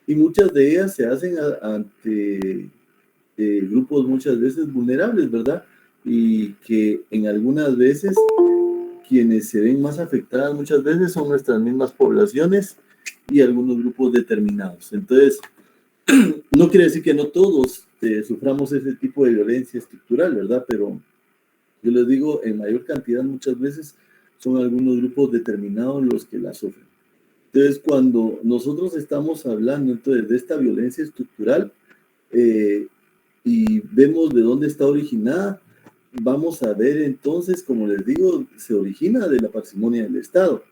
y muchas de ellas se hacen ante grupos muchas veces vulnerables, ¿verdad? Y que en algunas veces quienes se ven más afectadas muchas veces son nuestras mismas poblaciones y algunos grupos determinados. Entonces, no quiere decir que no todos suframos ese tipo de violencia estructural, ¿verdad? Pero yo les digo, en mayor cantidad muchas veces son algunos grupos determinados los que la sufren. Entonces, cuando nosotros estamos hablando entonces de esta violencia estructural eh, y vemos de dónde está originada, vamos a ver entonces, como les digo, se origina de la parsimonia del Estado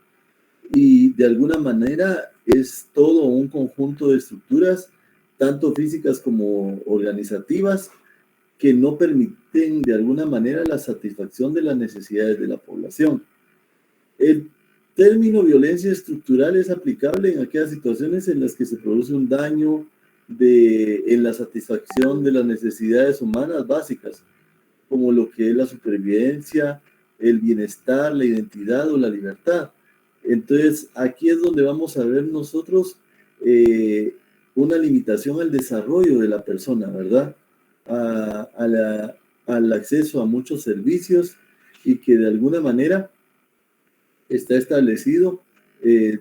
y de alguna manera es todo un conjunto de estructuras, tanto físicas como organizativas, que no permiten de alguna manera la satisfacción de las necesidades de la población. El término violencia estructural es aplicable en aquellas situaciones en las que se produce un daño en la satisfacción de las necesidades humanas básicas, como lo que es la supervivencia, el bienestar, la identidad o la libertad. Entonces, aquí es donde vamos a ver nosotros eh, una limitación al desarrollo de la persona, ¿verdad? Al acceso a muchos servicios y que de alguna manera está establecido.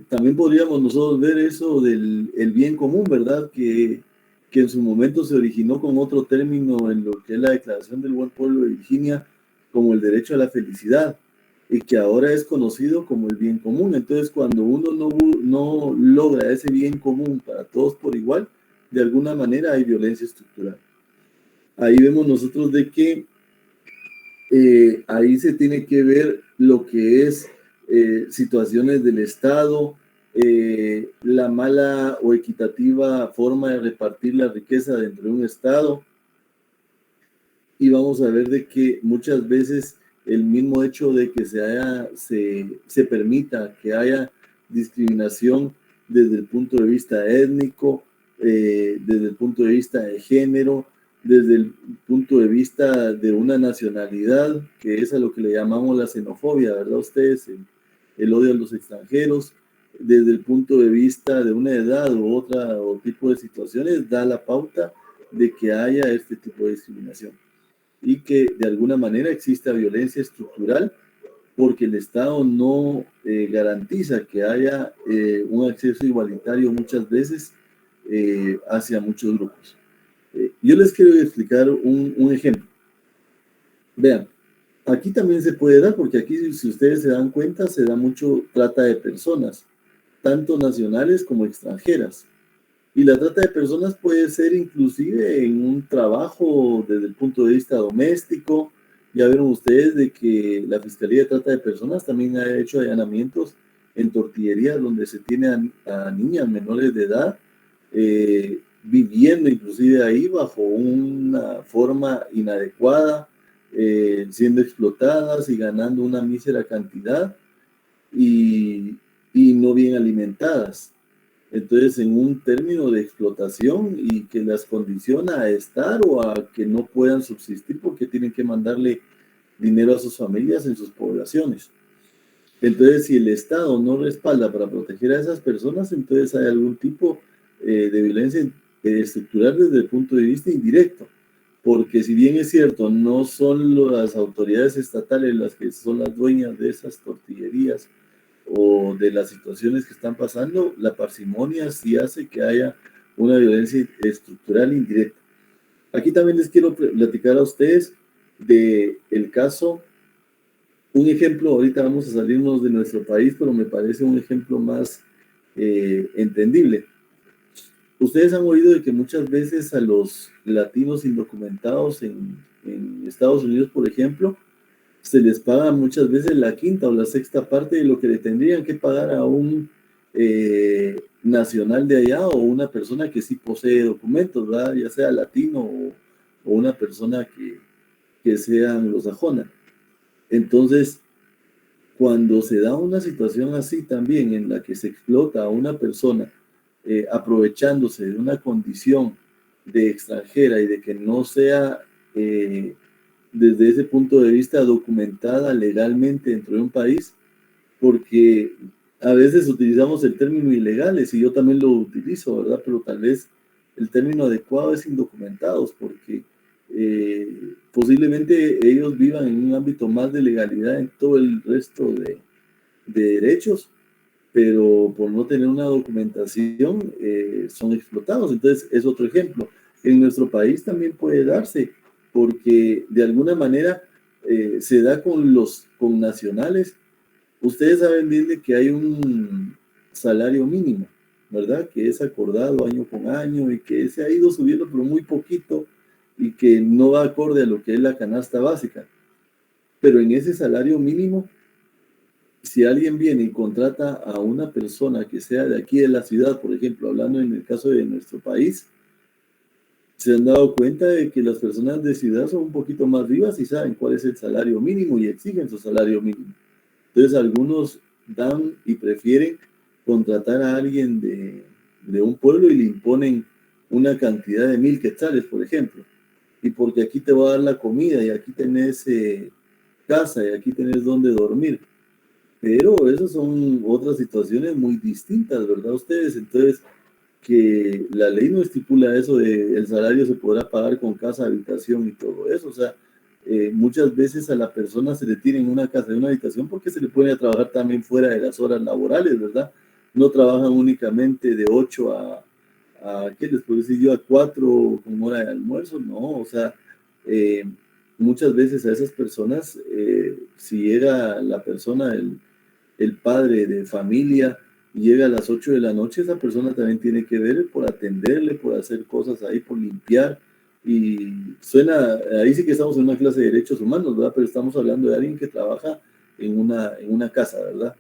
También podríamos nosotros ver eso del el bien común, ¿verdad? Que en su momento se originó con otro término en lo que es la Declaración del Buen Pueblo de Virginia, como el derecho a la felicidad, y que ahora es conocido como el bien común. Entonces, cuando uno no logra ese bien común para todos por igual, de alguna manera hay violencia estructural. Ahí vemos nosotros de que ahí se tiene que ver lo que es situaciones del Estado, la mala o equitativa forma de repartir la riqueza dentro de un Estado, y vamos a ver de que muchas veces el mismo hecho de que se permita que haya discriminación desde el punto de vista étnico, desde el punto de vista de género, desde el punto de vista de una nacionalidad, que es a lo que le llamamos la xenofobia, ¿verdad ustedes? El odio a los extranjeros, desde el punto de vista de una edad u otra o tipo de situaciones, da la pauta de que haya este tipo de discriminación y que de alguna manera exista violencia estructural porque el Estado no garantiza que haya un acceso igualitario muchas veces hacia muchos grupos. Yo les quiero explicar un ejemplo. Vean, aquí también se puede dar, porque aquí si ustedes se dan cuenta, se da mucho trata de personas, tanto nacionales como extranjeras. Y la trata de personas puede ser inclusive en un trabajo desde el punto de vista doméstico. Ya vieron ustedes de que la Fiscalía de Trata de Personas también ha hecho allanamientos en tortillerías donde se tiene a niñas menores de edad viviendo inclusive ahí bajo una forma inadecuada, siendo explotadas y ganando una mísera cantidad y, y no bien alimentadas. Entonces, en un término de explotación y que las condiciona a estar o a que no puedan subsistir porque tienen que mandarle dinero a sus familias en sus poblaciones. Entonces, si el Estado no respalda para proteger a esas personas, entonces hay algún tipo de violencia estructural desde el punto de vista indirecto. Porque si bien es cierto, no son las autoridades estatales las que son las dueñas de esas tortillerías o de las situaciones que están pasando, la parsimonia sí hace que haya una violencia estructural indirecta. Aquí también les quiero platicar a ustedes de el caso, un ejemplo, ahorita vamos a salirnos de nuestro país, pero me parece un ejemplo más entendible. Ustedes han oído de que muchas veces a los latinos indocumentados en Estados Unidos, por ejemplo, se les paga muchas veces la quinta o la sexta parte de lo que le tendrían que pagar a un nacional de allá o una persona que sí posee documentos, ¿verdad? Ya sea latino o una persona que sea anglosajona. Entonces, cuando se da una situación así también en la que se explota a una persona aprovechándose de una condición de extranjera y de que no sea desde ese punto de vista documentada legalmente dentro de un país, porque a veces utilizamos el término ilegales y yo también lo utilizo, ¿verdad? Pero tal vez el término adecuado es indocumentados, porque posiblemente ellos vivan en un ámbito más de legalidad en todo el resto de derechos, pero por no tener una documentación son explotados. Entonces es otro ejemplo. En nuestro país también puede darse, porque de alguna manera se da con los connacionales. Ustedes saben bien de que hay un salario mínimo, ¿verdad? Que es acordado año con año y que se ha ido subiendo pero muy poquito y que no va acorde a lo que es la canasta básica. Pero en ese salario mínimo, si alguien viene y contrata a una persona que sea de aquí de la ciudad, por ejemplo, hablando en el caso de nuestro país, se han dado cuenta de que las personas de ciudad son un poquito más vivas y saben cuál es el salario mínimo y exigen su salario mínimo. Entonces algunos dan y prefieren contratar a alguien de un pueblo y le imponen una cantidad de 1,000 quetzales, por ejemplo. Y porque aquí te va a dar la comida y aquí tenés casa y aquí tenés donde dormir. Pero esas son otras situaciones muy distintas, ¿verdad? Ustedes, entonces, que la ley no estipula eso de el salario se podrá pagar con casa, habitación y todo eso. O sea, muchas veces a la persona se le tiene en una casa, en una habitación, porque se le pone a trabajar también fuera de las horas laborales, ¿verdad? No trabajan únicamente de 8 ¿qué les puedo decir yo? A 4 con hora de almuerzo, no, o sea, eh, muchas veces a esas personas, si era la persona, el padre de familia, llega a las 8 de la noche, esa persona también tiene que ver por atenderle, por hacer cosas ahí, por limpiar. Y suena, ahí sí que estamos en una clase de derechos humanos, ¿verdad? Pero estamos hablando de alguien que trabaja en una casa, ¿verdad?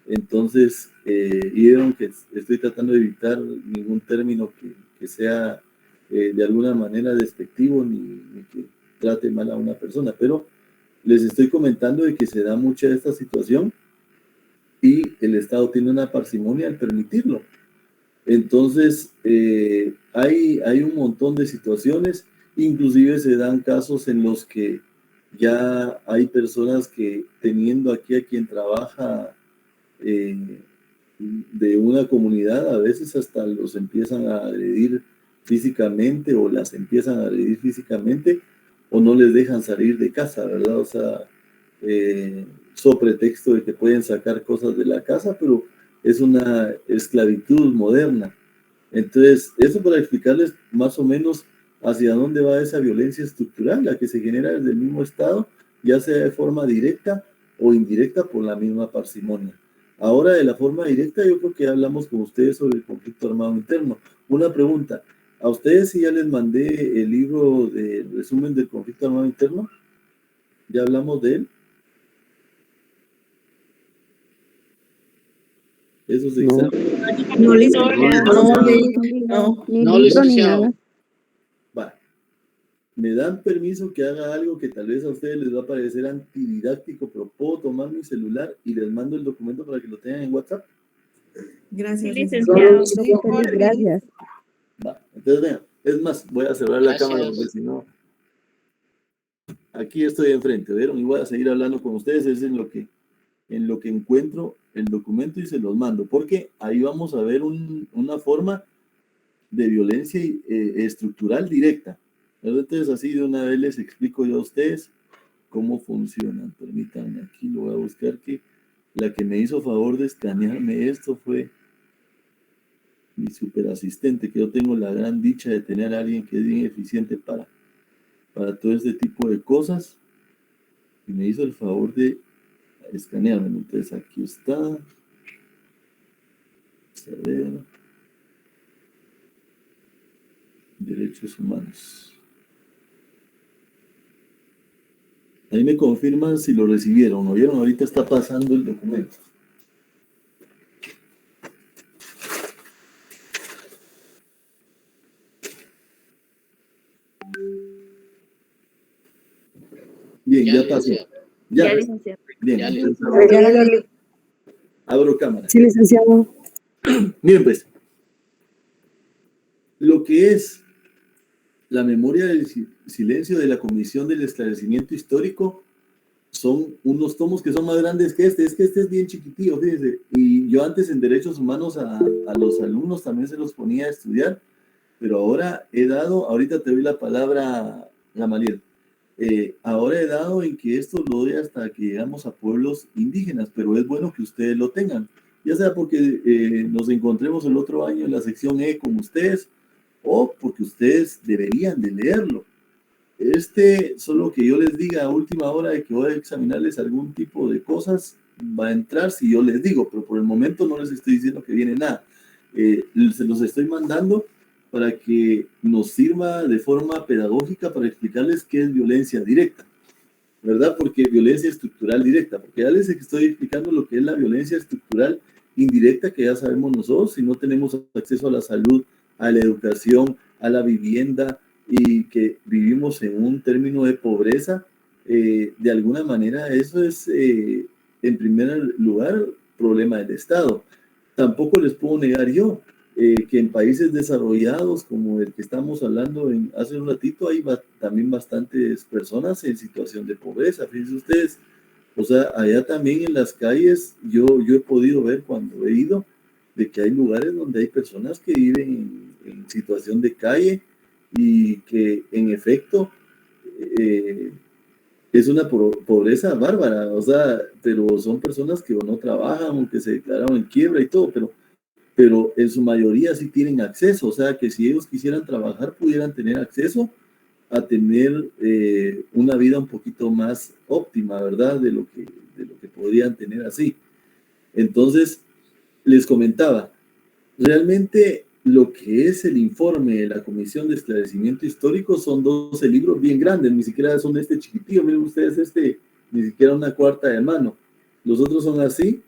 Entonces, y vieron que estoy tratando de evitar ningún término que sea de alguna manera despectivo ni que trate mal a una persona, pero les estoy comentando de que se da mucha esta situación y el Estado tiene una parsimonia al permitirlo. Entonces, hay un montón de situaciones, inclusive se dan casos en los que ya hay personas que teniendo aquí a quien trabaja eh, de una comunidad, a veces hasta los empiezan a agredir físicamente o las empiezan a agredir físicamente o no les dejan salir de casa, ¿verdad? O sea, sobre pretexto de que pueden sacar cosas de la casa, pero es una esclavitud moderna. Entonces, eso para explicarles más o menos hacia dónde va esa violencia estructural, la que se genera desde el mismo Estado, ya sea de forma directa o indirecta por la misma parsimonia. Ahora, de la forma directa, yo creo que ya hablamos con ustedes sobre el conflicto armado interno. Una pregunta, ¿a ustedes si ya les mandé el libro de resumen del conflicto armado interno? ¿Ya hablamos de él? Esos exámenes. No, licenciado. No, licenciado. Va. ¿Me dan permiso que haga algo que tal vez a ustedes les va a parecer antididáctico, pero puedo tomar mi celular y les mando el documento para que lo tengan en WhatsApp? Gracias, licenciado. Gracias. Va, entonces vean, es más, voy a cerrar la cámara porque si no, aquí estoy enfrente, ¿vieron? Y voy a seguir hablando con ustedes, es en lo que encuentro el documento y se los mando, porque ahí vamos a ver una forma de violencia estructural directa. Entonces, así de una vez les explico yo a ustedes cómo funcionan. Permítanme, aquí lo voy a buscar, que la que me hizo favor de escanearme esto fue mi superasistente, que yo tengo la gran dicha de tener a alguien que es bien eficiente para todo este tipo de cosas, y me hizo el favor de escanearme. Entonces, aquí está. Vamos a ver. Derechos humanos. Ahí me confirman si lo recibieron. ¿No vieron? Ahorita está pasando el documento. Bien, ya pasó. Ya, licenciado. bien. Ya, Entonces, abro cámara. Sí, licenciado. Miren, pues, lo que es la memoria del silencio de la Comisión del Esclarecimiento Histórico son unos tomos que son más grandes que este. Es que este es bien chiquitillo, fíjense. Y yo antes en Derechos Humanos a los alumnos también se los ponía a estudiar, pero ahora ahorita te doy la palabra, Gamaliel. Ahora he dado en que esto lo doy hasta que llegamos a pueblos indígenas, pero es bueno que ustedes lo tengan, ya sea porque nos encontremos el otro año en la sección E con ustedes, o porque ustedes deberían de leerlo. Solo que yo les diga a última hora de que voy a examinarles algún tipo de cosas, va a entrar si yo les digo, pero por el momento no les estoy diciendo que viene nada. Se los estoy mandando para que nos sirva de forma pedagógica para explicarles qué es violencia directa, ¿verdad? Porque violencia estructural directa, porque ya les estoy explicando lo que es la violencia estructural indirecta, que ya sabemos nosotros, si no tenemos acceso a la salud, a la educación, a la vivienda, y que vivimos en un término de pobreza, de alguna manera eso es, en primer lugar, problema del Estado. Tampoco les puedo negar yo que en países desarrollados como el que estamos hablando hace un ratito, hay también bastantes personas en situación de pobreza. Fíjense ustedes, o sea, allá también en las calles, yo he podido ver cuando he ido, de que hay lugares donde hay personas que viven en situación de calle y que en efecto es una pobreza bárbara, o sea, pero son personas que no trabajan o que se declararon en quiebra y todo, pero en su mayoría sí tienen acceso, o sea, que si ellos quisieran trabajar pudieran tener acceso a tener una vida un poquito más óptima, ¿verdad? De lo que podrían tener así. Entonces, les comentaba, realmente lo que es el informe de la Comisión de Esclarecimiento Histórico son 12 libros bien grandes, ni siquiera son de este chiquitillo, miren ustedes ni siquiera una cuarta de mano. Los otros son así,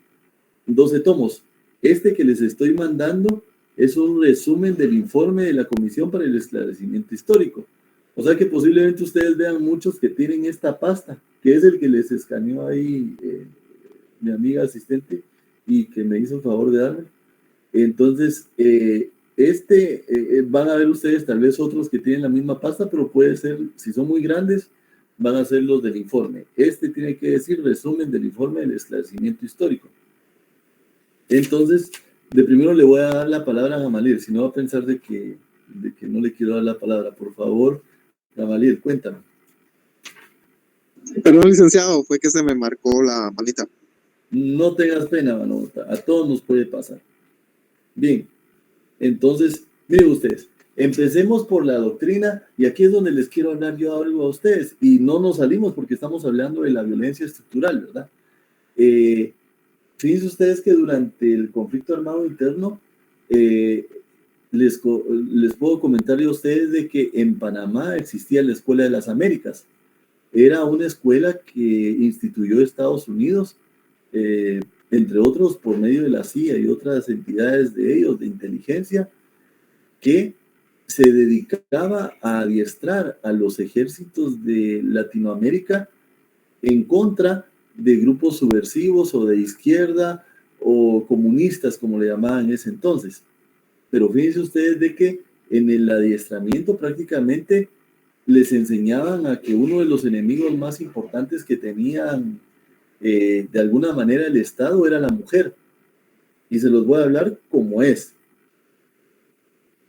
12 tomos. Este que les estoy mandando es un resumen del informe de la Comisión para el Esclarecimiento Histórico. O sea que posiblemente ustedes vean muchos que tienen esta pasta, que es el que les escaneó ahí mi amiga asistente y que me hizo el favor de darme. Entonces, van a ver ustedes tal vez otros que tienen la misma pasta, pero puede ser, si son muy grandes, van a ser los del informe. Tiene que decir resumen del informe del esclarecimiento histórico. Entonces, de primero le voy a dar la palabra a Gamaliel, si no va a pensar de que no le quiero dar la palabra. Por favor, Gamaliel, cuéntame. Perdón, licenciado, fue que se me marcó la manita. No tengas pena, Manota, a todos nos puede pasar. Bien, entonces, miren ustedes, empecemos por la doctrina, y aquí es donde les quiero hablar yo algo a ustedes, y no nos salimos porque estamos hablando de la violencia estructural, ¿verdad? Fíjense ustedes que durante el conflicto armado interno, les puedo comentar a ustedes de que en Panamá existía la Escuela de las Américas. Era una escuela que instituyó Estados Unidos, entre otros por medio de la CIA y otras entidades de ellos, de inteligencia, que se dedicaba a adiestrar a los ejércitos de Latinoamérica en contra de grupos subversivos o de izquierda o comunistas, como le llamaban en ese entonces. Pero fíjense ustedes de que en el adiestramiento prácticamente les enseñaban a que uno de los enemigos más importantes que tenían de alguna manera el Estado era la mujer. Y se los voy a hablar como es.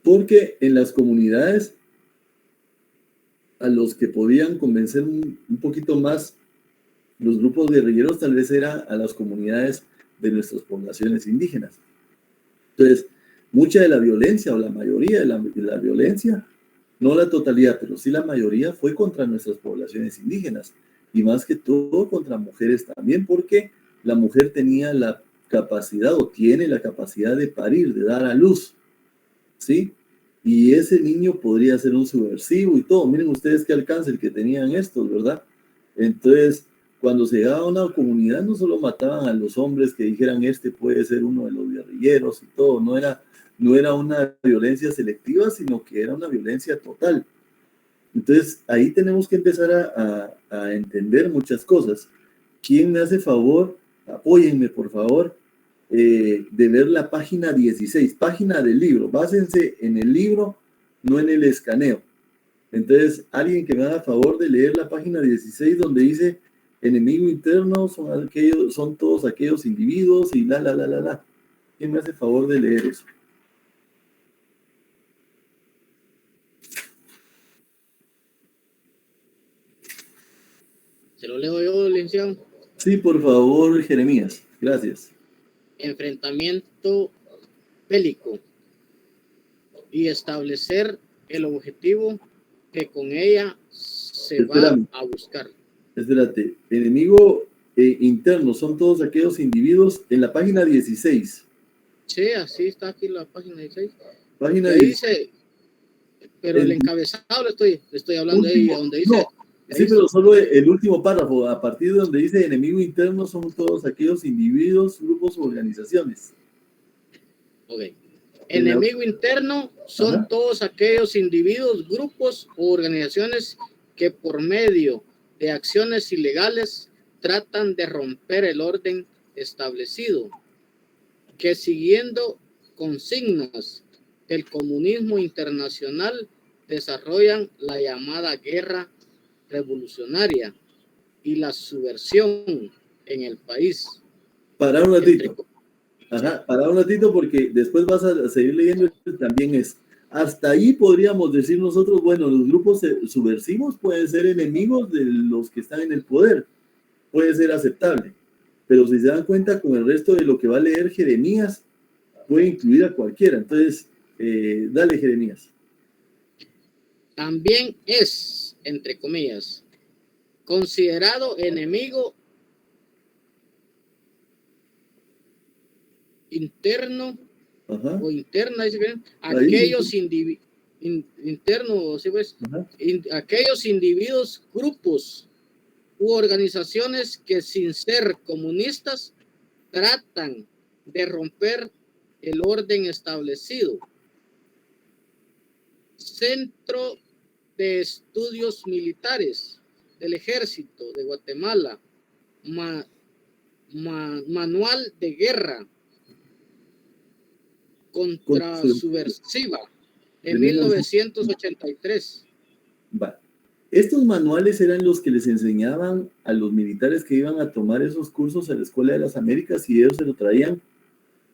Porque en las comunidades a los que podían convencer un poquito más los grupos guerrilleros tal vez era a las comunidades de nuestras poblaciones indígenas. Entonces, mucha de la violencia o la mayoría de la violencia, no la totalidad, pero sí la mayoría fue contra nuestras poblaciones indígenas. Y más que todo contra mujeres también, porque la mujer tenía la capacidad o tiene la capacidad de parir, de dar a luz, ¿sí? Y ese niño podría ser un subversivo y todo. Miren ustedes qué alcance el que tenían estos, ¿verdad? Entonces, cuando se llegaba a una comunidad, no solo mataban a los hombres que dijeran puede ser uno de los guerrilleros y todo, no era una violencia selectiva, sino que era una violencia total. Entonces, ahí tenemos que empezar a entender muchas cosas. ¿Quién me hace favor? Apóyenme, por favor, de ver la página 16, página del libro. Básense en el libro, no en el escaneo. Entonces, alguien que me haga favor de leer la página 16, donde dice Enemigo interno son todos aquellos individuos y la. ¿Quién me hace favor de leer eso? Se lo leo yo, licenciado. Sí, por favor, Jeremías. Gracias. Enfrentamiento bélico y establecer el objetivo que con ella se va a buscar. Espérate, enemigo interno son todos aquellos individuos en la página 16. Sí, así está aquí la página 16. Página ahí dice, pero el encabezado le estoy hablando de ahí, donde dice... No, sí, pero solo el último párrafo, a partir de donde dice enemigo interno son todos aquellos individuos, grupos o organizaciones. Ok. Enemigo interno son todos aquellos individuos, grupos o organizaciones que por medio de acciones ilegales tratan de romper el orden establecido, que siguiendo consignas del comunismo internacional desarrollan la llamada guerra revolucionaria y la subversión en el país. Para un ratito. Para un ratito, porque después vas a seguir leyendo. También es, hasta ahí podríamos decir nosotros, bueno, los grupos subversivos pueden ser enemigos de los que están en el poder, puede ser aceptable, pero si se dan cuenta con el resto de lo que va a leer Jeremías, puede incluir a cualquiera. Entonces, dale, Jeremías. También es, entre comillas, considerado enemigo interno o interna, aquellos internos, ¿sí ves? Aquellos individuos, grupos u organizaciones que sin ser comunistas tratan de romper el orden establecido. Centro de Estudios Militares del Ejército de Guatemala, Manual de Guerra Contrasubversiva de 1983. Estos manuales eran los que les enseñaban a los militares que iban a tomar esos cursos a la Escuela de las Américas, y ellos se lo traían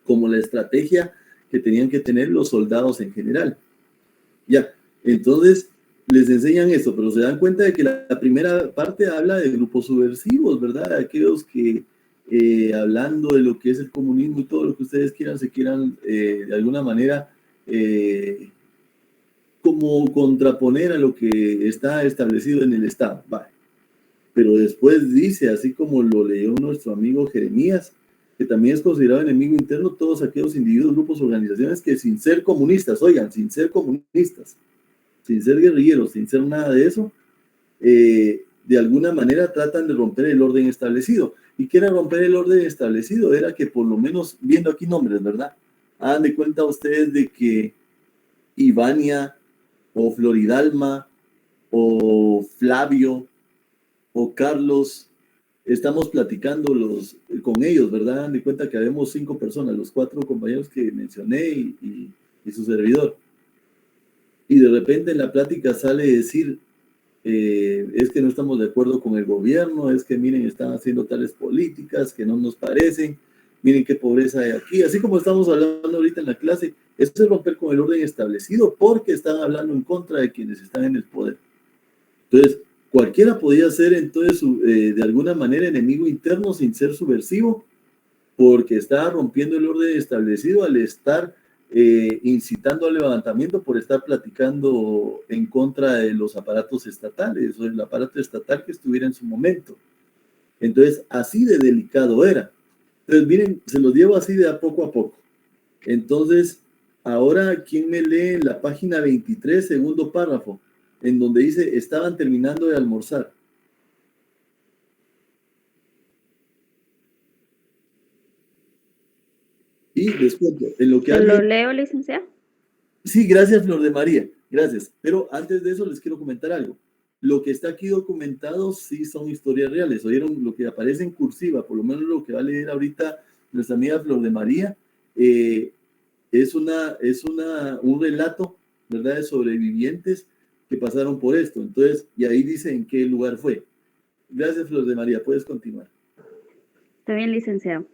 como la estrategia que tenían que tener los soldados en general. Ya, entonces les enseñan eso, pero se dan cuenta de que la primera parte habla de grupos subversivos, ¿verdad? Aquellos que hablando de lo que es el comunismo y todo lo que ustedes quieran, se quieran de alguna manera como contraponer a lo que está establecido en el Estado. Vale. Pero después dice, así como lo leyó nuestro amigo Jeremías, que también es considerado enemigo interno todos aquellos individuos, grupos, organizaciones que sin ser comunistas, oigan, sin ser comunistas, sin ser guerrilleros, sin ser nada de eso, de alguna manera tratan de romper el orden establecido. ¿Y qué era romper el orden establecido? Era que por lo menos, viendo aquí nombres, ¿verdad? Hagan de cuenta ustedes de que Ivania o Floridalma o Flavio o Carlos, estamos platicando con ellos, ¿verdad? Hagan de cuenta que habemos 5 personas, los 4 compañeros que mencioné y su servidor. Y de repente en la plática sale decir, es que no estamos de acuerdo con el gobierno, es que miren, están haciendo tales políticas que no nos parecen, miren qué pobreza hay aquí, así como estamos hablando ahorita en la clase. Esto es romper con el orden establecido porque están hablando en contra de quienes están en el poder. Entonces, cualquiera podía ser entonces de alguna manera enemigo interno sin ser subversivo, porque estaba rompiendo el orden establecido al estar incitando al levantamiento, por estar platicando en contra de los aparatos estatales o del aparato estatal que estuviera en su momento. Entonces, así de delicado era. Entonces, miren, se los llevo así de a poco. Entonces, ahora, ¿quién me lee en la página 23, segundo párrafo, en donde dice, estaban terminando de almorzar? Y después, en lo que ¿Lo leo, licenciado? Sí, gracias, Flor de María, gracias. Pero antes de eso les quiero comentar algo. Lo que está aquí documentado sí son historias reales. ¿Oyeron lo que aparece en cursiva? Por lo menos lo que va a leer ahorita nuestra amiga Flor de María. Es un relato, ¿verdad?, de sobrevivientes que pasaron por esto. Entonces, y ahí dice en qué lugar fue. Gracias, Flor de María. Puedes continuar. Está bien, licenciado.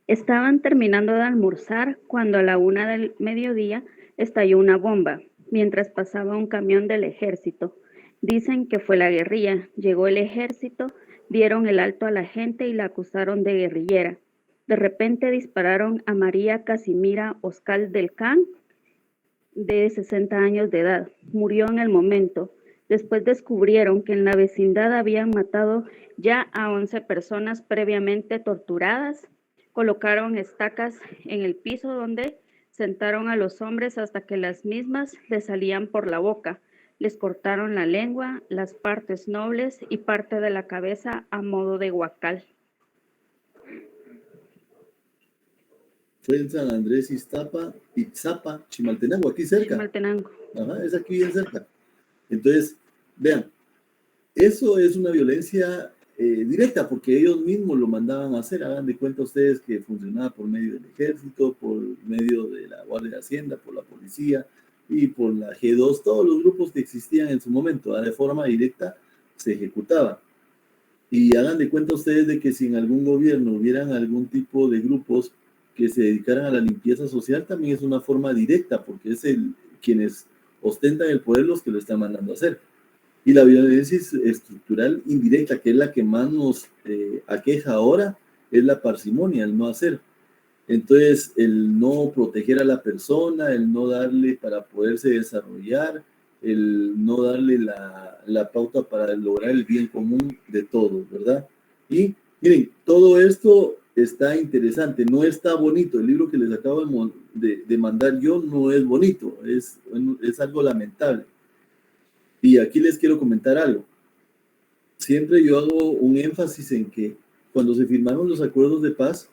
Estaban terminando de almorzar cuando a la 1 del mediodía estalló una bomba, mientras pasaba un camión del ejército. Dicen que fue la guerrilla. Llegó el ejército, dieron el alto a la gente y la acusaron de guerrillera. De repente dispararon a María Casimira Oscal del Can, de 60 años de edad. Murió en el momento. Después descubrieron que en la vecindad habían matado ya a 11 personas previamente torturadas. Colocaron estacas en el piso donde sentaron a los hombres hasta que las mismas les salían por la boca. Les cortaron la lengua, las partes nobles y parte de la cabeza a modo de guacal. Fue en San Andrés, Itzapa, Chimaltenango, aquí cerca. Chimaltenango. Ajá, es aquí bien cerca. Entonces, vean, eso es una violencia directa, porque ellos mismos lo mandaban a hacer. Hagan de cuenta ustedes que funcionaba por medio del ejército, por medio de la Guardia de Hacienda, por la policía y por la G2, todos los grupos que existían en su momento, de forma directa se ejecutaba. Y hagan de cuenta ustedes de que si en algún gobierno hubieran algún tipo de grupos que se dedicaran a la limpieza social, también es una forma directa, porque es quienes ostentan el poder los que lo están mandando a hacer. Y la violencia estructural indirecta, que es la que más nos aqueja ahora, es la parsimonia, el no hacer. Entonces, el no proteger a la persona, el no darle para poderse desarrollar, el no darle la pauta para lograr el bien común de todos, ¿verdad? Y miren, todo esto está interesante, no está bonito. El libro que les acabo de mandar yo no es bonito, es algo lamentable. Y aquí les quiero comentar algo. Siempre yo hago un énfasis en que cuando se firmaron los acuerdos de paz,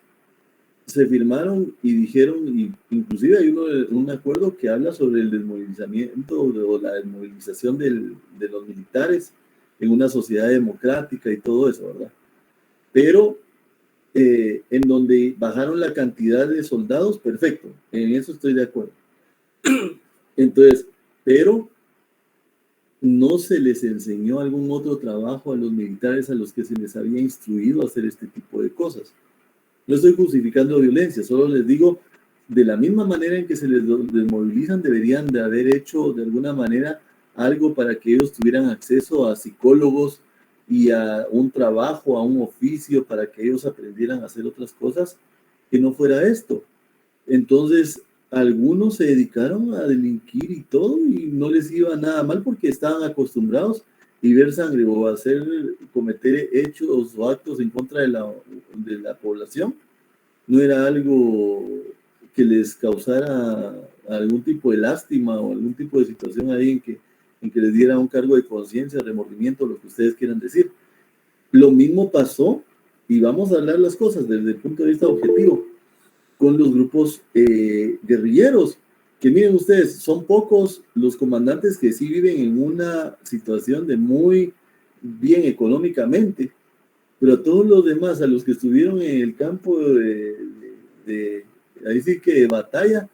se firmaron y dijeron, inclusive hay un acuerdo que habla sobre el desmovilizamiento o la desmovilización de los militares en una sociedad democrática y todo eso, ¿verdad? Pero en donde bajaron la cantidad de soldados, perfecto, en eso estoy de acuerdo. Entonces, pero no se les enseñó algún otro trabajo a los militares a los que se les había instruido a hacer este tipo de cosas. No estoy justificando violencia, solo les digo, de la misma manera en que se les desmovilizan, deberían de haber hecho de alguna manera algo para que ellos tuvieran acceso a psicólogos y a un trabajo, a un oficio, para que ellos aprendieran a hacer otras cosas, que no fuera esto. Entonces, algunos se dedicaron a delinquir y todo, y no les iba nada mal porque estaban acostumbrados y ver sangre o cometer hechos o actos en contra de la población, no era algo que les causara algún tipo de lástima o algún tipo de situación ahí en que les diera un cargo de conciencia, remordimiento, lo que ustedes quieran decir. Lo mismo pasó, y vamos a hablar las cosas desde el punto de vista objetivo, con los grupos guerrilleros, que miren ustedes, son pocos los comandantes que sí viven en una situación de muy bien económicamente, pero a todos los demás, a los que estuvieron en el campo ahí sí que de batalla,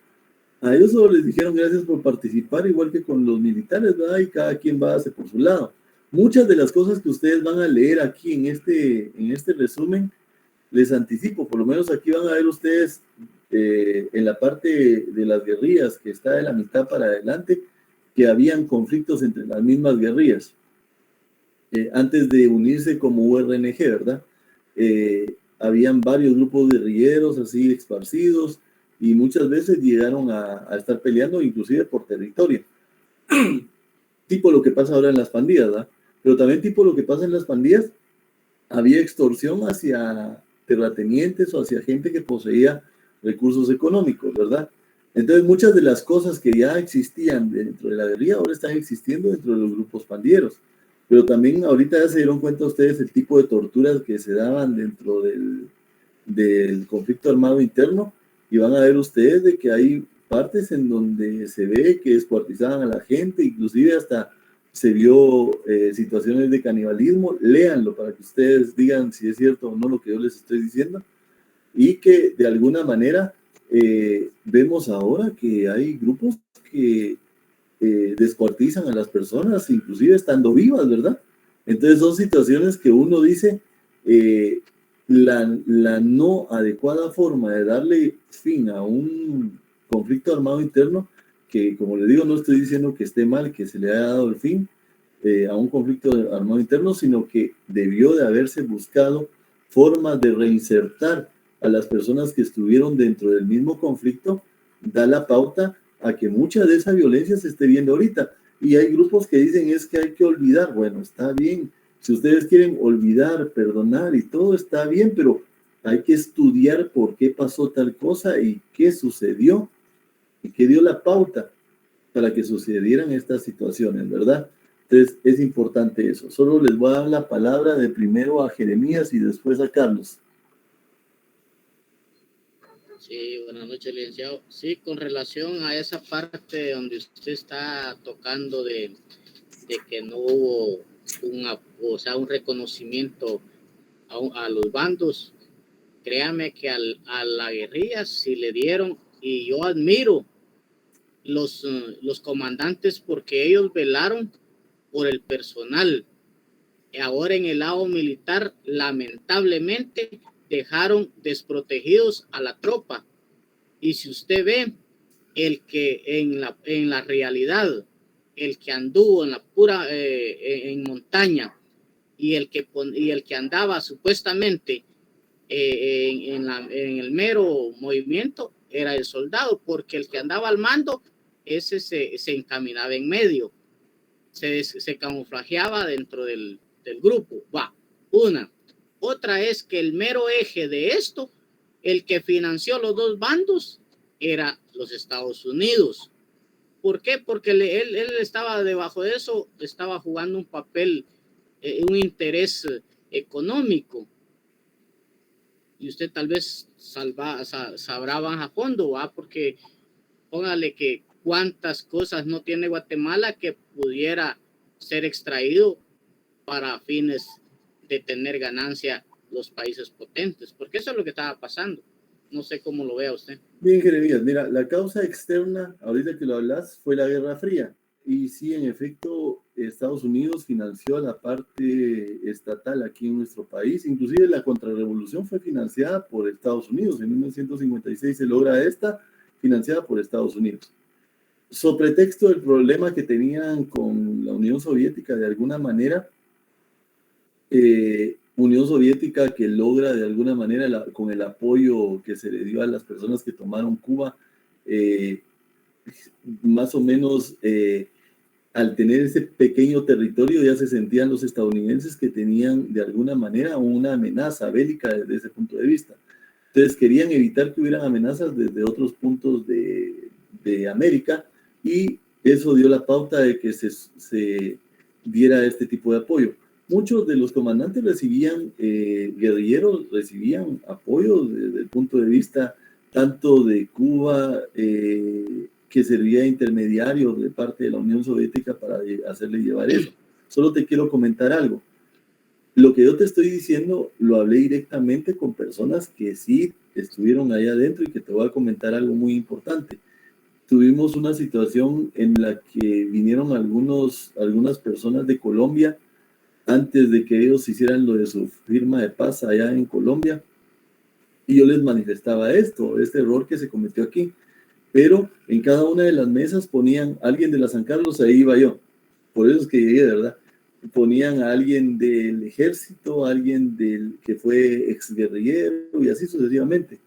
a ellos solo les dijeron gracias por participar, igual que con los militares, ¿verdad? Y cada quien va a hacer por su lado. Muchas de las cosas que ustedes van a leer aquí en este resumen, les anticipo, por lo menos aquí van a ver ustedes en la parte de las guerrillas, que está de la mitad para adelante, que habían conflictos entre las mismas guerrillas, antes de unirse como URNG, ¿verdad? Habían varios grupos guerrilleros así esparcidos, y muchas veces llegaron a estar peleando inclusive por territorio. Tipo lo que pasa ahora en las pandillas, ¿verdad? Pero también tipo lo que pasa en las pandillas, había extorsión hacia terratenientes o hacia gente que poseía recursos económicos, ¿verdad? Entonces muchas de las cosas que ya existían dentro de la guerrilla ahora están existiendo dentro de los grupos pandilleros. Pero también ahorita ya se dieron cuenta ustedes el tipo de torturas que se daban dentro del conflicto armado interno, y van a ver ustedes de que hay partes en donde se ve que descuartizaban a la gente, inclusive hasta se vio situaciones de canibalismo. Léanlo para que ustedes digan si es cierto o no lo que yo les estoy diciendo, y que de alguna manera vemos ahora que hay grupos que descuartizan a las personas, inclusive estando vivas, ¿verdad? Entonces son situaciones que uno dice, la no adecuada forma de darle fin a un conflicto armado interno, que como le digo, no estoy diciendo que esté mal que se le haya dado el fin a un conflicto armado interno, sino que debió de haberse buscado formas de reinsertar a las personas que estuvieron dentro del mismo conflicto, da la pauta a que mucha de esa violencia se esté viendo ahorita. Y hay grupos que dicen es que hay que olvidar. Bueno, está bien. Si ustedes quieren olvidar, perdonar y todo está bien, pero hay que estudiar por qué pasó tal cosa y qué sucedió y qué dio la pauta para que sucedieran estas situaciones, ¿verdad? Entonces es importante eso. Solo les voy a dar la palabra de primero a Jeremías y después a Carlos. Sí, buenas noches, licenciado. Sí, con relación a esa parte donde usted está tocando de que no hubo un reconocimiento a los bandos, créame que a la guerrilla sí le dieron, y yo admiro los comandantes porque ellos velaron por el personal. Ahora en el lado militar, lamentablemente, dejaron desprotegidos a la tropa. Y si usted ve, el que en la realidad, el que anduvo en la pura en montaña y el que andaba supuestamente en el mero movimiento era el soldado, porque el que andaba al mando, ese se encaminaba en medio, se camuflajeaba dentro del grupo. Una. Otra es que el mero eje de esto, el que financió los dos bandos, era los Estados Unidos. ¿Por qué? Porque él estaba debajo de eso, estaba jugando un papel, un interés económico. Y usted tal vez sabrá más a fondo, ¿va? Porque póngale que cuántas cosas no tiene Guatemala que pudiera ser extraído para fines de tener ganancia los países potentes, porque eso es lo que estaba pasando. No sé cómo lo vea usted. Bien, Jeremías, mira, la causa externa, ahorita que lo hablas, fue la Guerra Fría. Y sí, en efecto, Estados Unidos financió la parte estatal aquí en nuestro país. Inclusive la contrarrevolución fue financiada por Estados Unidos. En 1956 se logra esta, financiada por Estados Unidos. Sobre pretexto del problema que tenían con la Unión Soviética, de alguna manera, Unión Soviética que logra de alguna manera, con el apoyo que se le dio a las personas que tomaron Cuba, más o menos al tener ese pequeño territorio ya se sentían los estadounidenses que tenían de alguna manera una amenaza bélica desde ese punto de vista. Entonces querían evitar que hubieran amenazas desde otros puntos de América, y eso dio la pauta de que se diera este tipo de apoyo. Muchos de los comandantes recibían, guerrilleros recibían apoyo desde el punto de vista tanto de Cuba, que servía de intermediario de parte de la Unión Soviética para hacerle llevar eso. Solo te quiero comentar algo. Lo que yo te estoy diciendo lo hablé directamente con personas que sí estuvieron allá adentro, y que te voy a comentar algo muy importante. Tuvimos una situación en la que vinieron algunas personas de Colombia antes de que ellos hicieran lo de su firma de paz allá en Colombia, y yo les manifestaba este error que se cometió aquí, pero en cada una de las mesas ponían a alguien de la San Carlos, ahí iba yo, por eso es que llegué, de verdad, ponían a alguien del ejército, a alguien que fue exguerrillero y así sucesivamente.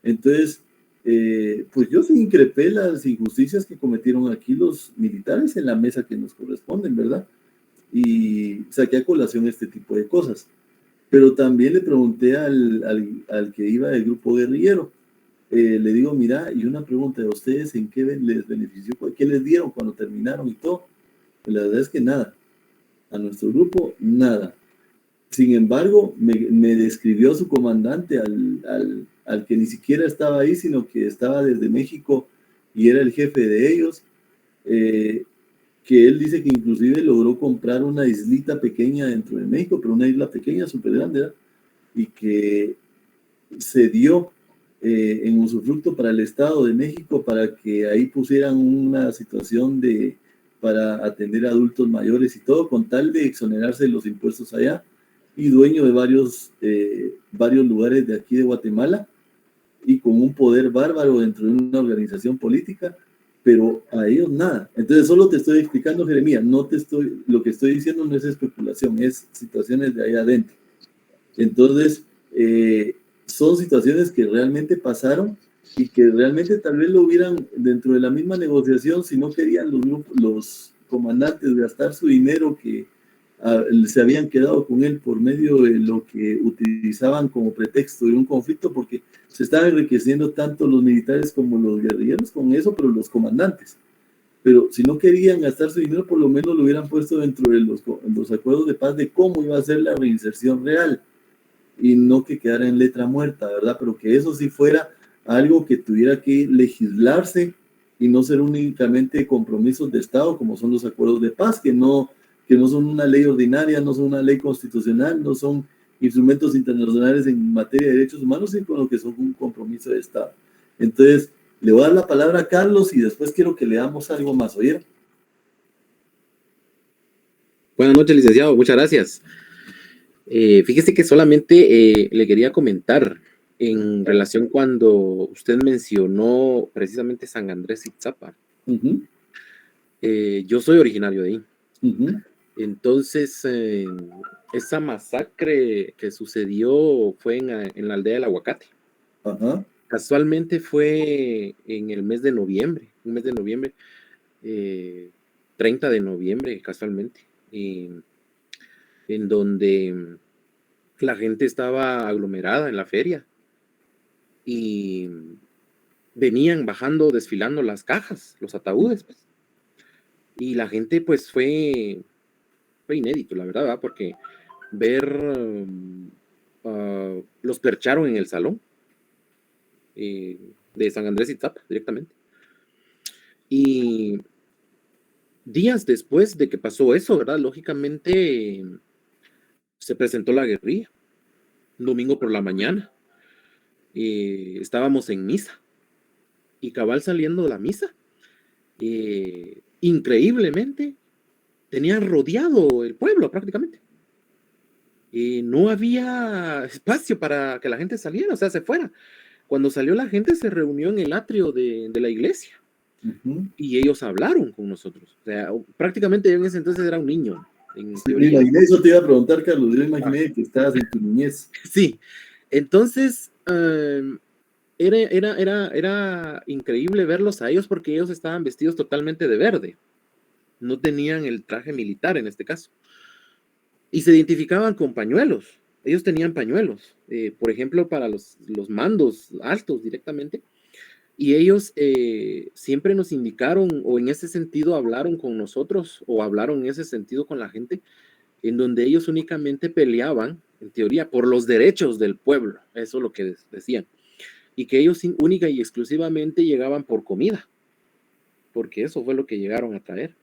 Entonces, pues yo sí increpé las injusticias que cometieron aquí los militares en la mesa que nos corresponden, ¿verdad? Y saqué a colación este tipo de cosas. Pero también le pregunté al que iba del grupo guerrillero, le digo, mira, y una pregunta de ustedes, ¿en qué les benefició? ¿Qué les dieron cuando terminaron y todo? Pues la verdad es que nada. A nuestro grupo, nada. Sin embargo, me describió su comandante, al que ni siquiera estaba ahí, sino que estaba desde México y era el jefe de ellos, que él dice que inclusive logró comprar una islita pequeña dentro de México, pero una isla pequeña, súper grande, ¿verdad? Y que se dio en usufructo para el Estado de México para que ahí pusieran una situación de para atender a adultos mayores y todo, con tal de exonerarse de los impuestos allá, y dueño de varios lugares de aquí de Guatemala, y con un poder bárbaro dentro de una organización política, pero a ellos nada. Entonces solo te estoy explicando, Jeremías, lo que estoy diciendo no es especulación, es situaciones de ahí adentro. Entonces, son situaciones que realmente pasaron y que realmente tal vez lo hubieran dentro de la misma negociación, si no querían los comandantes gastar su dinero que se habían quedado con él por medio de lo que utilizaban como pretexto de un conflicto, porque se estaban enriqueciendo tanto los militares como los guerrilleros con eso, pero los comandantes. Pero si no querían gastar su dinero, por lo menos lo hubieran puesto dentro de los acuerdos de paz de cómo iba a ser la reinserción real y no que quedara en letra muerta, ¿verdad? Pero que eso sí fuera algo que tuviera que legislarse y no ser únicamente compromisos de Estado como son los acuerdos de paz, que no son una ley ordinaria, no son una ley constitucional, no son instrumentos internacionales en materia de derechos humanos, sino que son un compromiso de Estado. Entonces, le voy a dar la palabra a Carlos y después quiero que leamos algo más, ¿oyeron? Buenas noches, licenciado, muchas gracias. Fíjese que solamente le quería comentar en relación cuando usted mencionó precisamente San Andrés Itzapa. Yo soy originario de ahí. Entonces, esa masacre que sucedió fue en la aldea del Aguacate. Casualmente fue en el mes de noviembre, 30 de noviembre, casualmente, en donde la gente estaba aglomerada en la feria y venían bajando, desfilando las cajas, los ataúdes, pues. Y la gente, pues, fue inédito, la verdad, ¿verdad? Porque ver, los percharon en el salón de San Andrés Itzapa, directamente. Y días después de que pasó eso, ¿verdad? Lógicamente, se presentó la guerrilla, un domingo por la mañana. Estábamos en misa, y cabal saliendo de la misa, increíblemente, tenían rodeado el pueblo prácticamente. No había espacio para que la gente saliera, o sea, se fuera. Cuando salió la gente se reunió en el atrio de la iglesia. Y ellos hablaron con nosotros. O sea, prácticamente yo en ese entonces era un niño. En teoría. Eso te iba a preguntar, Carlos. Yo imaginé que estabas en tu niñez. Sí. Entonces, era increíble verlos a ellos porque ellos estaban vestidos totalmente de verde. No tenían el traje militar en este caso. Y se identificaban con pañuelos. Ellos tenían pañuelos, por ejemplo, para los mandos altos directamente. Y ellos siempre nos indicaron, o en ese sentido hablaron con nosotros, o hablaron en ese sentido con la gente, en donde ellos únicamente peleaban, en teoría, por los derechos del pueblo. Eso es lo que decían. Y que ellos única y exclusivamente llegaban por comida, porque eso fue lo que llegaron a traer.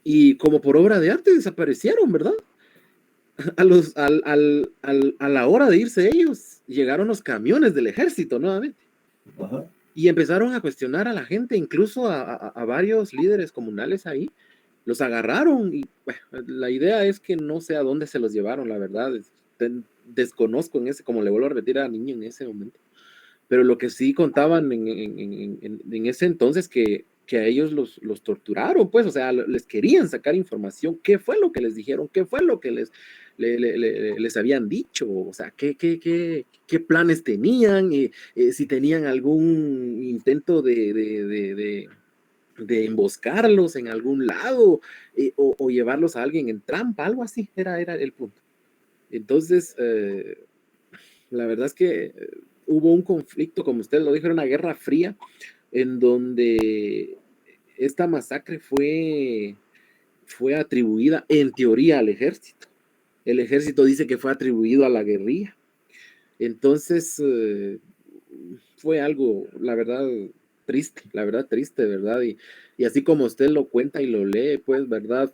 Y como por obra de arte desaparecieron, ¿verdad? A la hora de irse ellos, llegaron los camiones del ejército nuevamente. Y empezaron a cuestionar a la gente, incluso a varios líderes comunales ahí. Los agarraron y bueno, la idea es que no sé a dónde se los llevaron, la verdad. Desconozco en ese, como le vuelvo a repetir, a niño en ese momento. Pero lo que sí contaban en ese entonces que a ellos los torturaron, pues, o sea, les querían sacar información, qué fue lo que les dijeron, qué fue lo que les habían dicho, o sea, qué planes tenían, si tenían algún intento de emboscarlos en algún lado, o llevarlos a alguien en trampa, algo así, era el punto. Entonces, la verdad es que hubo un conflicto, como usted lo dijo, era una guerra fría, en donde esta masacre fue atribuida en teoría al ejército. El ejército dice que fue atribuido a la guerrilla. Entonces, fue algo, la verdad, triste, ¿verdad? Y así como usted lo cuenta y lo lee, pues, ¿verdad?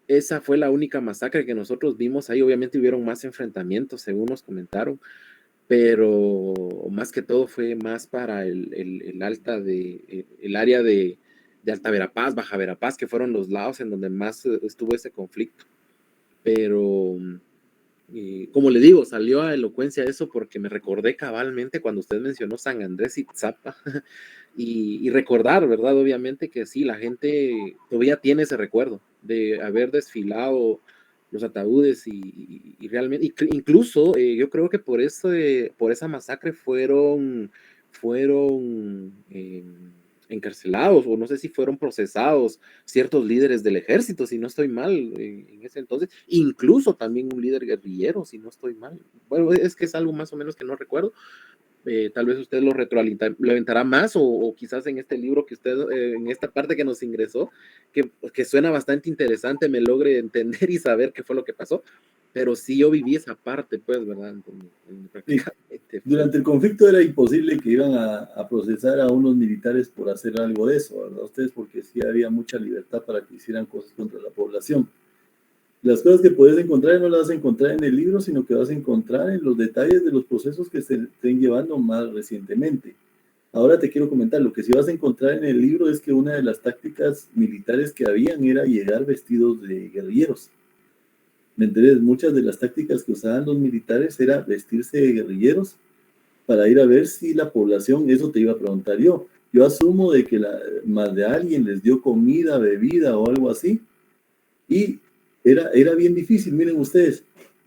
Esa fue la única masacre que nosotros vimos ahí. Obviamente hubieron más enfrentamientos, según nos comentaron, pero más que todo fue más para el área de de Alta Verapaz, Baja Verapaz, que fueron los lados en donde más estuvo ese conflicto. Pero, como le digo, salió a elocuencia eso porque me recordé cabalmente cuando usted mencionó San Andrés y Tzapa, y recordar, ¿verdad? Obviamente que sí, la gente todavía tiene ese recuerdo de haber desfilado los ataúdes y realmente, incluso yo creo que por esa masacre fueron encarcelados, o no sé si fueron procesados ciertos líderes del ejército, si no estoy mal, en ese entonces, incluso también un líder guerrillero, si no estoy mal. Bueno, es que es algo más o menos que no recuerdo. Tal vez usted lo retroalimentará más, o quizás en este libro que usted, en esta parte que nos ingresó, que suena bastante interesante, me logre entender y saber qué fue lo que pasó. Pero sí, yo viví esa parte, pues, ¿verdad? Sí. Durante el conflicto era imposible que iban a procesar a unos militares por hacer algo de eso, ¿verdad? Ustedes, porque sí había mucha libertad para que hicieran cosas contra la población. Las cosas que puedes encontrar no las vas a encontrar en el libro, sino que vas a encontrar en los detalles de los procesos que se estén llevando más recientemente. Ahora te quiero comentar, lo que sí vas a encontrar en el libro es que una de las tácticas militares que habían era llegar vestidos de guerrilleros. ¿Me entiendes? Muchas de las tácticas que usaban los militares era vestirse de guerrilleros para ir a ver si la población, eso te iba a preguntar yo asumo de que más de alguien les dio comida, bebida o algo así, y era bien difícil. Miren ustedes,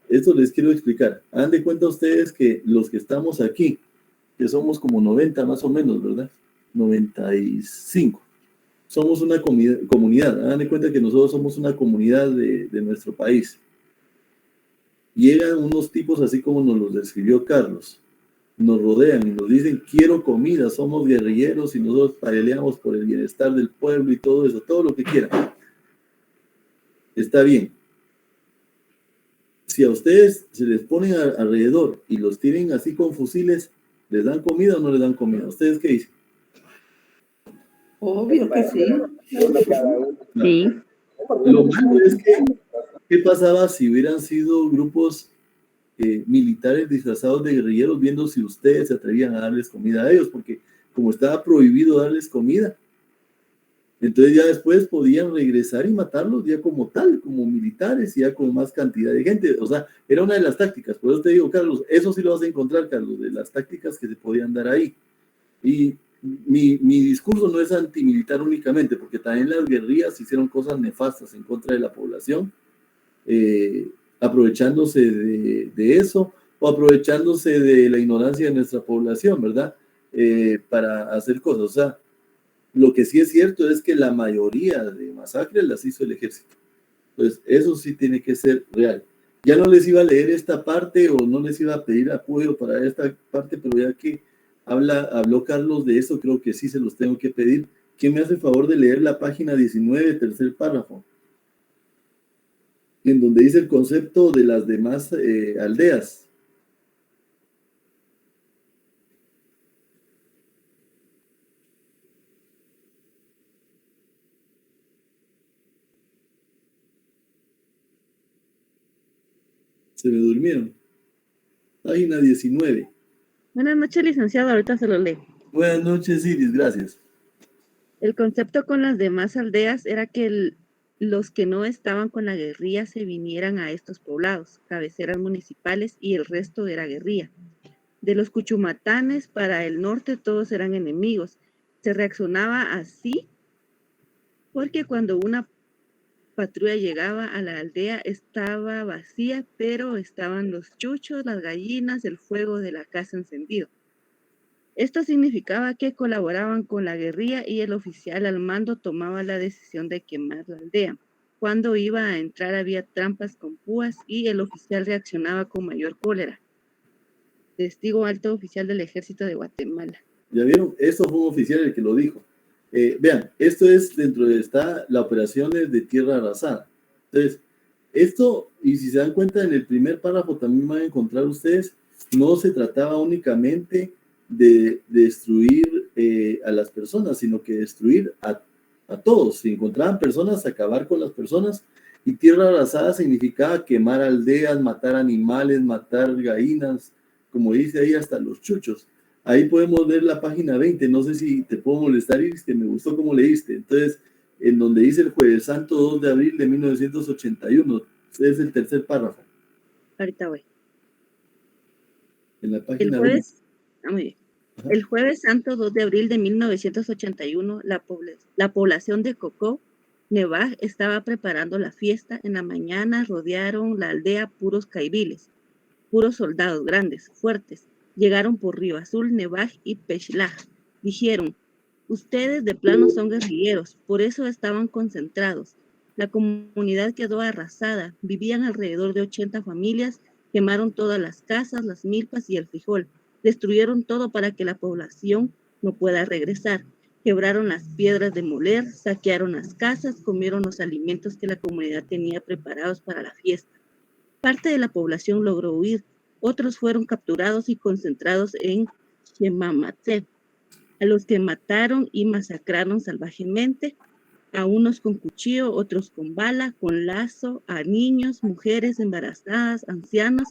esto les quiero explicar. Hagan de cuenta ustedes que los que estamos aquí, que somos como 90 más o menos, ¿verdad? 95. Somos una comunidad. Hagan de cuenta que nosotros somos una comunidad de nuestro país. Llegan unos tipos así como nos los describió Carlos. Nos rodean y nos dicen, quiero comida, somos guerrilleros y nosotros peleamos por el bienestar del pueblo y todo eso, todo lo que quieran. Está bien. Si a ustedes se les ponen alrededor y los tienen así con fusiles, ¿les dan comida o no les dan comida? ¿Ustedes qué dicen? Obvio que sí. Sí. Lo malo es que, ¿qué pasaba si hubieran sido grupos militares disfrazados de guerrilleros, viendo si ustedes se atrevían a darles comida a ellos? Porque como estaba prohibido darles comida, entonces ya después podían regresar y matarlos ya como tal, como militares, y ya con más cantidad de gente. O sea, era una de las tácticas. Por eso te digo, Carlos, eso sí lo vas a encontrar, Carlos, de las tácticas que se podían dar ahí. Y mi discurso no es antimilitar únicamente, porque también las guerrillas hicieron cosas nefastas en contra de la población, aprovechándose de eso, o aprovechándose de la ignorancia de nuestra población, ¿verdad? Para hacer cosas. O sea, lo que sí es cierto es que la mayoría de masacres las hizo el ejército. Entonces, eso sí tiene que ser real. Ya no les iba a leer esta parte, o no les iba a pedir apoyo para esta parte, pero ya que habló Carlos de eso, creo que sí se los tengo que pedir. ¿Quién me hace el favor de leer la página 19, tercer párrafo? En donde dice el concepto de las demás aldeas. Se me durmieron. Página 19. Buenas noches, licenciado. Ahorita se lo leo. Buenas noches, Iris. Gracias. El concepto con las demás aldeas era que los que no estaban con la guerrilla se vinieran a estos poblados, cabeceras municipales, y el resto era guerrilla. De los cuchumatanes para el norte todos eran enemigos. Se reaccionaba así porque cuando una patrulla llegaba a la aldea estaba vacía, pero estaban los chuchos, las gallinas, el fuego de la casa encendido. Esto significaba que colaboraban con la guerrilla y el oficial al mando tomaba la decisión de quemar la aldea. Cuando iba a entrar había trampas con púas y el oficial reaccionaba con mayor cólera. Testigo alto oficial del ejército de Guatemala. ¿Ya vieron? Eso fue un oficial el que lo dijo. Vean, esto es dentro de la operación de tierra arrasada. Entonces, esto, y si se dan cuenta en el primer párrafo también van a encontrar ustedes, no se trataba únicamente de destruir a las personas, sino que destruir a todos. Si encontraban personas, acabar con las personas. Y tierra arrasada significaba quemar aldeas, matar animales, matar gallinas, como dice ahí, hasta los chuchos. Ahí podemos ver la página 20, no sé si te puedo molestar, Iris, que me gustó cómo leíste. Entonces, en donde dice el Jueves Santo 2 de abril de 1981, es el tercer párrafo. Ahorita voy. En la El página 20. jueves, muy bien. Ajá. El Jueves Santo 2 de abril de 1981, la población de Cocó, Nevaj, estaba preparando la fiesta. En la mañana rodearon la aldea puros caibiles, puros soldados grandes, fuertes. Llegaron por Río Azul, Nevaj y Pechlaj. Dijeron, ustedes de plano son guerrilleros, por eso estaban concentrados. La comunidad quedó arrasada, vivían alrededor de 80 familias, quemaron todas las casas, las milpas y el frijol. Destruyeron todo para que la población no pueda regresar. Quebraron las piedras de moler, saquearon las casas, comieron los alimentos que la comunidad tenía preparados para la fiesta. Parte de la población logró huir, otros fueron capturados y concentrados en Shemamatse, a los que mataron y masacraron salvajemente, a unos con cuchillo, otros con bala, con lazo, a niños, mujeres embarazadas, ancianos,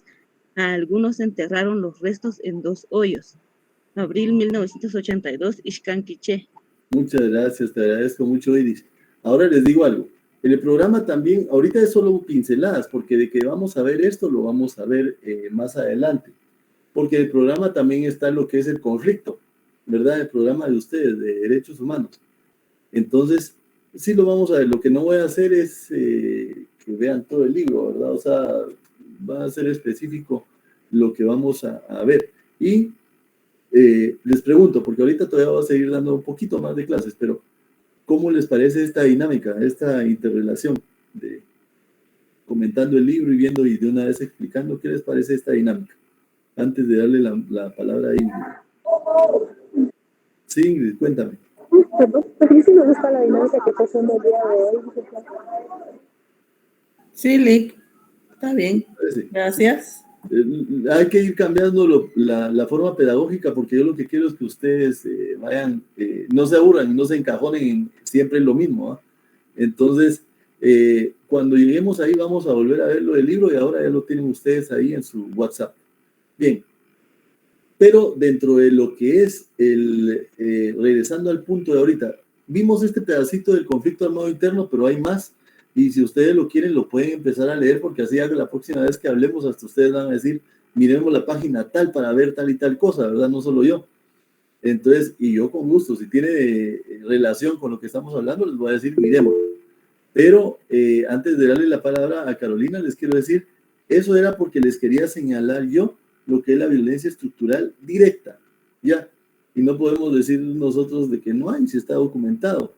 a algunos enterraron los restos en 2 hoyos. Abril 1982, Ixcán Quiché. Muchas gracias, te agradezco mucho, Iris. Ahora les digo algo. En el programa también, ahorita es solo pinceladas, porque de que vamos a ver esto, lo vamos a ver más adelante. Porque el programa también está lo que es el conflicto, ¿verdad? El programa de ustedes, de derechos humanos. Entonces, sí lo vamos a ver. Lo que no voy a hacer es que vean todo el libro, ¿verdad? O sea, va a ser específico lo que vamos a ver. Y les pregunto, porque ahorita todavía voy a seguir dando un poquito más de clases, pero ¿cómo les parece esta dinámica, esta interrelación de comentando el libro y viendo y de una vez explicando? ¿Qué les parece esta dinámica? Antes de darle la palabra a Ingrid. Sí, Ingrid, cuéntame. A mí sí me gusta la dinámica que está haciendo el día de hoy. Sí, Lick, está bien. Gracias. Hay que ir cambiando la forma pedagógica, porque yo lo que quiero es que ustedes vayan, no se aburran y no se encajonen en siempre lo mismo, ¿eh? Entonces, cuando lleguemos ahí vamos a volver a ver lo del libro y ahora ya lo tienen ustedes ahí en su WhatsApp. Bien, pero dentro de lo que es regresando al punto de ahorita, vimos este pedacito del conflicto armado interno, pero hay más. Y si ustedes lo quieren, lo pueden empezar a leer, porque así la próxima vez que hablemos, hasta ustedes van a decir, miremos la página tal para ver tal y tal cosa, ¿verdad? No solo yo. Entonces, y yo con gusto, si tiene relación con lo que estamos hablando, les voy a decir, miremos. Pero antes de darle la palabra a Carolina, les quiero decir, eso era porque les quería señalar yo lo que es la violencia estructural directa, ¿ya? Y no podemos decir nosotros de que no hay, si está documentado.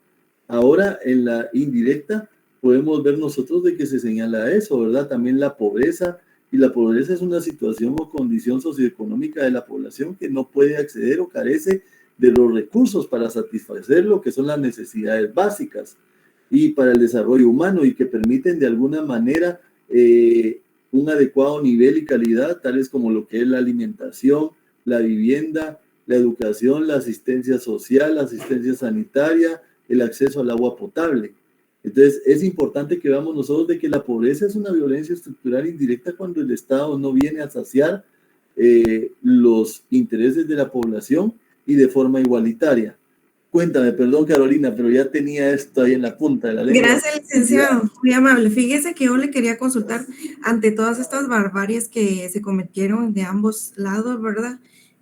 Ahora, en la indirecta, podemos ver nosotros de que se señala eso, ¿verdad? También la pobreza, y la pobreza es una situación o condición socioeconómica de la población que no puede acceder o carece de los recursos para satisfacer lo que son las necesidades básicas y para el desarrollo humano y que permiten de alguna manera un adecuado nivel y calidad, tales como lo que es la alimentación, la vivienda, la educación, la asistencia social, la asistencia sanitaria, el acceso al agua potable. Entonces, es importante que veamos nosotros de que la pobreza es una violencia estructural indirecta cuando el Estado no viene a saciar los intereses de la población y de forma igualitaria. Cuéntame, perdón Carolina, pero ya tenía esto ahí en la punta de la lengua. Gracias, licenciado, muy amable. Fíjese que yo le quería consultar ante todas estas barbaries que se cometieron de ambos lados, ¿verdad?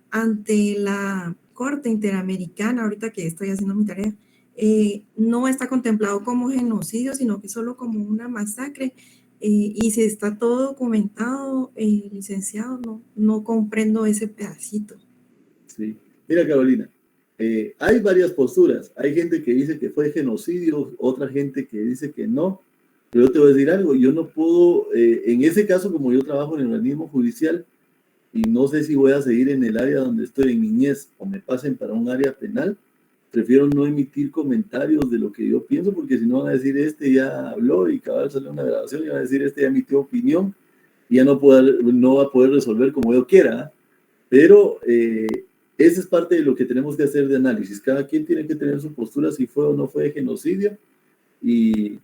Ante la Corte Interamericana, ahorita que estoy haciendo mi tarea, no está contemplado como genocidio, sino que solo como una masacre, y si está todo documentado, licenciado, no comprendo ese pedacito. Sí, mira Carolina, hay varias posturas, hay gente que dice que fue genocidio, otra gente que dice que no, pero yo te voy a decir algo, yo no puedo, en ese caso como yo trabajo en el organismo judicial, y no sé si voy a seguir en el área donde estoy en niñez o me pasen para un área penal, prefiero no emitir comentarios de lo que yo pienso, porque si no van a decir, este ya habló y cabal salió una grabación, y van a decir, este ya emitió opinión, y ya no va a poder resolver como yo quiera. Pero esa es parte de lo que tenemos que hacer de análisis. Cada quien tiene que tener su postura si fue o no fue genocidio, y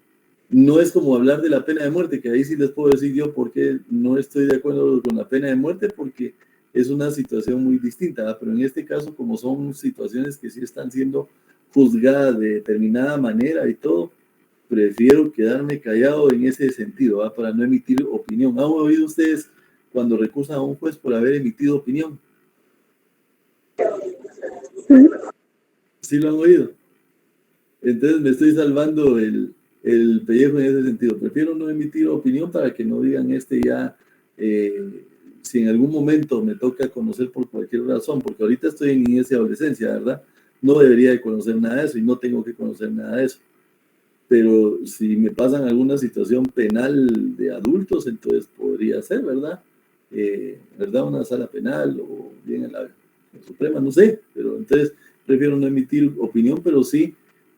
no es como hablar de la pena de muerte, que ahí sí les puedo decir yo por qué no estoy de acuerdo con la pena de muerte, porque es una situación muy distinta, ¿verdad? Pero en este caso, como son situaciones que sí están siendo juzgadas de determinada manera y todo, prefiero quedarme callado en ese sentido, ¿verdad? Para no emitir opinión. ¿Han oído ustedes cuando recusan a un juez por haber emitido opinión? ¿Sí lo han oído? Entonces me estoy salvando el pellejo en ese sentido. Prefiero no emitir opinión para que no digan si en algún momento me toca conocer por cualquier razón, porque ahorita estoy en niñez y adolescencia, ¿verdad? No debería de conocer nada de eso y no tengo que conocer nada de eso. Pero si me pasan alguna situación penal de adultos, entonces podría ser, ¿verdad? ¿Verdad? Una sala penal o bien en la Suprema, no sé, pero entonces prefiero no emitir opinión, pero sí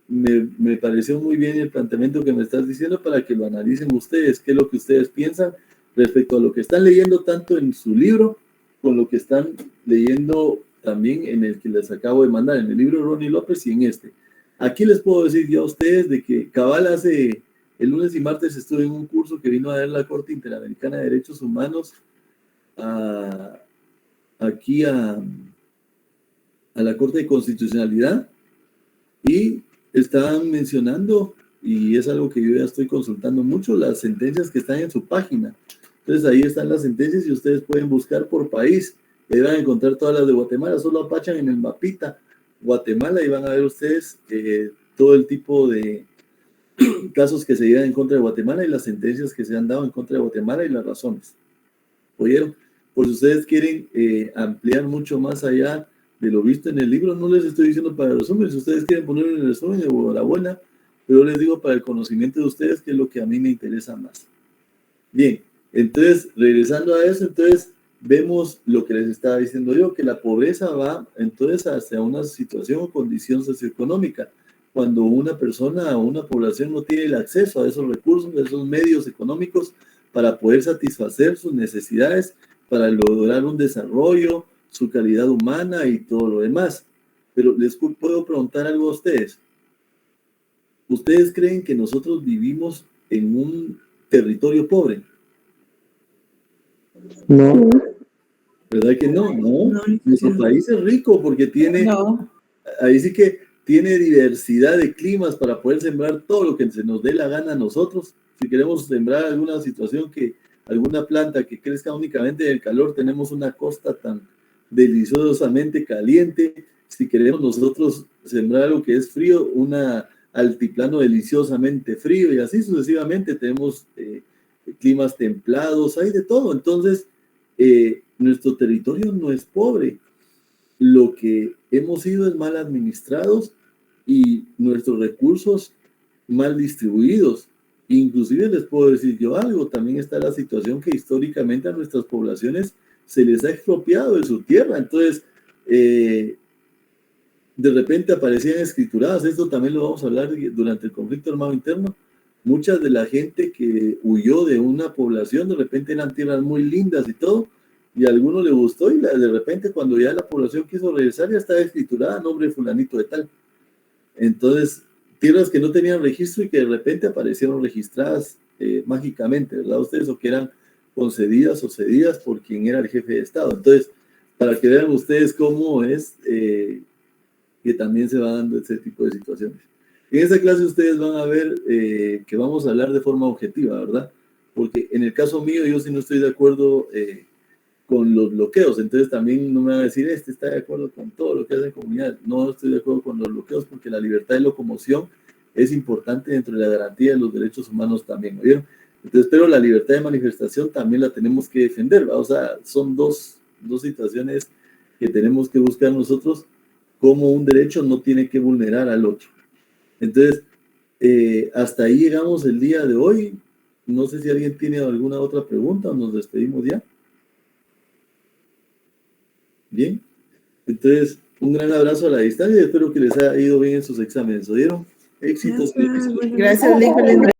me pareció muy bien el planteamiento que me estás diciendo para que lo analicen ustedes, qué es lo que ustedes piensan respecto a lo que están leyendo tanto en su libro, con lo que están leyendo también en el que les acabo de mandar, en el libro de Ronnie López y en este. Aquí les puedo decir yo a ustedes de que cabal hace el lunes y martes estuve en un curso que vino a dar la Corte Interamericana de Derechos Humanos aquí a la Corte de Constitucionalidad y estaban mencionando, y es algo que yo ya estoy consultando mucho, las sentencias que están en su página. Entonces ahí están las sentencias y ustedes pueden buscar por país. Ahí van a encontrar todas las de Guatemala, solo apachan en el mapita Guatemala y van a ver ustedes todo el tipo de casos que se llevan en contra de Guatemala y las sentencias que se han dado en contra de Guatemala y las razones. ¿Oyeron? Por si ustedes quieren ampliar mucho más allá de lo visto en el libro, no les estoy diciendo para el resumen, si ustedes quieren ponerlo en el resumen, enhorabuena, pero les digo para el conocimiento de ustedes que es lo que a mí me interesa más. Bien, entonces, regresando a eso, entonces vemos lo que les estaba diciendo yo, que la pobreza va entonces hacia una situación o condición socioeconómica, cuando una persona o una población no tiene el acceso a esos recursos, a esos medios económicos para poder satisfacer sus necesidades, para lograr un desarrollo, su calidad humana y todo lo demás. Pero les puedo preguntar algo a ustedes. ¿Ustedes creen que nosotros vivimos en un territorio pobre? No. ¿Verdad que no? No. Nuestro país es rico porque tiene, ahí sí que tiene diversidad de climas para poder sembrar todo lo que se nos dé la gana a nosotros. Si queremos sembrar alguna situación alguna planta que crezca únicamente en el calor, tenemos una costa tan deliciosamente caliente. Si queremos nosotros sembrar algo que es frío, una altiplano deliciosamente frío y así sucesivamente tenemos climas templados, hay de todo. Entonces, nuestro territorio no es pobre. Lo que hemos sido es mal administrados y nuestros recursos mal distribuidos. Inclusive les puedo decir yo algo, también está la situación que históricamente a nuestras poblaciones se les ha expropiado de su tierra. Entonces, de repente aparecían escrituradas, esto también lo vamos a hablar durante el conflicto armado interno. Mucha de la gente que huyó de una población, de repente eran tierras muy lindas y todo, y a alguno le gustó, y de repente cuando ya la población quiso regresar, ya estaba escriturada a nombre de fulanito de tal. Entonces, tierras que no tenían registro y que de repente aparecieron registradas mágicamente, ¿verdad? Ustedes, o que eran concedidas o cedidas por quien era el jefe de Estado. Entonces, para que vean ustedes cómo es que también se va dando ese tipo de situaciones. En esta clase ustedes van a ver que vamos a hablar de forma objetiva, ¿verdad? Porque en el caso mío yo sí no estoy de acuerdo con los bloqueos, entonces también no me van a decir, está de acuerdo con todo lo que hace comunidad. No estoy de acuerdo con los bloqueos porque la libertad de locomoción es importante dentro de la garantía de los derechos humanos también, ¿vieron? Entonces, pero la libertad de manifestación también la tenemos que defender, ¿verdad? O sea, son dos situaciones que tenemos que buscar nosotros, como un derecho no tiene que vulnerar al otro. Entonces, hasta ahí llegamos el día de hoy. No sé si alguien tiene alguna otra pregunta o nos despedimos ya. Bien, entonces un gran abrazo a la distancia y espero que les haya ido bien en sus exámenes. ¿Oyeron? Éxitos. Gracias, Nicolás.